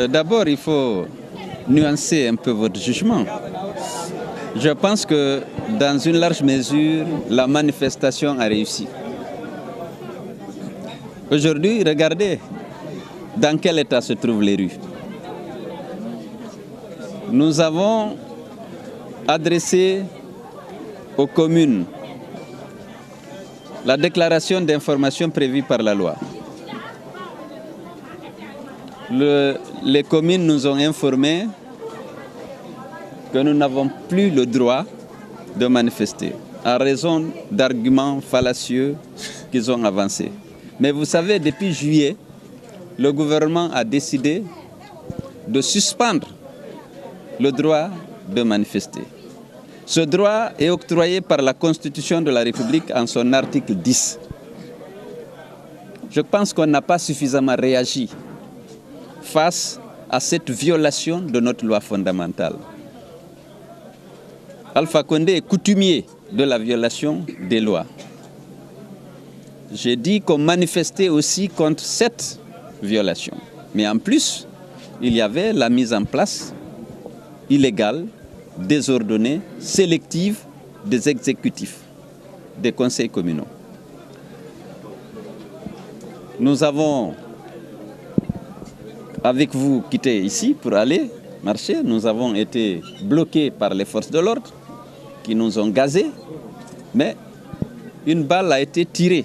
D'abord, il faut nuancer un peu votre jugement. Je pense que dans une large mesure, la manifestation a réussi. Aujourd'hui, regardez dans quel état se trouvent les rues. Nous avons adressé aux communes la déclaration d'information prévue par la loi. Les communes nous ont informés que nous n'avons plus le droit de manifester en raison d'arguments fallacieux qu'ils ont avancés. Mais vous savez, depuis juillet, le gouvernement a décidé de suspendre le droit de manifester. Ce droit est octroyé par la Constitution de la République en son article 10. Je pense qu'on n'a pas suffisamment réagi face à cette violation de notre loi fondamentale. Alpha Condé est coutumier de la violation des lois. J'ai dit qu'on manifestait aussi contre cette violation. Mais en plus, il y avait la mise en place illégale, désordonnée, sélective des exécutifs, des conseils communaux. Nous avons, avec vous, quitté ici pour aller marcher. Nous avons été bloqués par les forces de l'ordre qui nous ont gazés, mais une balle a été tirée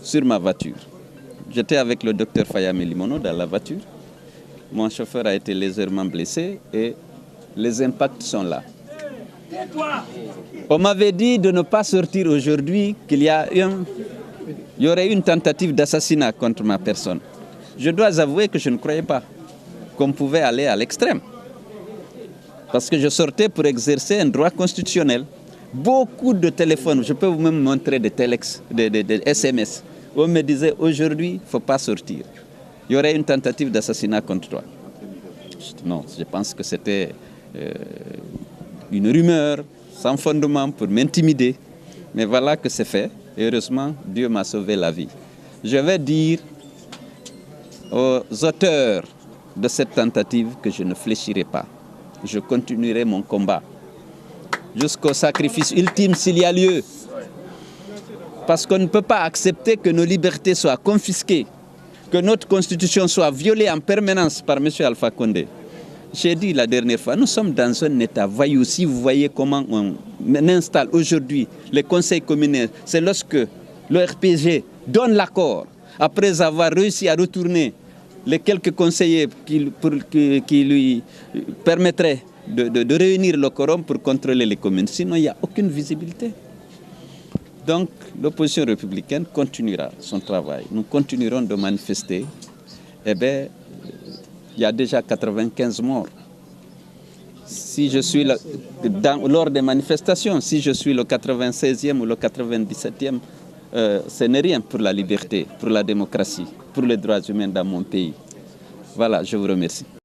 sur ma voiture. J'étais avec le docteur Fayame Limono dans la voiture. Mon chauffeur a été légèrement blessé et les impacts sont là. On m'avait dit de ne pas sortir aujourd'hui, qu'il y aurait une tentative d'assassinat contre ma personne. Je dois avouer que je ne croyais pas qu'on pouvait aller à l'extrême. Parce que je sortais pour exercer un droit constitutionnel. Beaucoup de téléphones, je peux vous même montrer des SMS. On me disait aujourd'hui, il ne faut pas sortir. Il y aurait une tentative d'assassinat contre toi. Non, je pense que c'était une rumeur sans fondement pour m'intimider. Mais voilà que c'est fait. Et heureusement, Dieu m'a sauvé la vie. Je vais dire aux auteurs de cette tentative que je ne fléchirai pas. Je continuerai mon combat jusqu'au sacrifice ultime s'il y a lieu. Parce qu'on ne peut pas accepter que nos libertés soient confisquées, que notre constitution soit violée en permanence par M. Alpha Condé. J'ai dit la dernière fois, nous sommes dans un état voyou. Si vous voyez comment on installe aujourd'hui les conseils communaux, c'est lorsque le RPG donne l'accord, après avoir réussi à retourner les quelques conseillers qui lui permettraient de réunir le quorum pour contrôler les communes. Sinon, il n'y a aucune visibilité. Donc, l'opposition républicaine continuera son travail. Nous continuerons de manifester. Eh bien, il y a déjà 95 morts. Si je suis lors des manifestations, si je suis le 96e ou le 97e, ce n'est rien pour la liberté, pour la démocratie, pour les droits humains dans mon pays. Voilà, je vous remercie.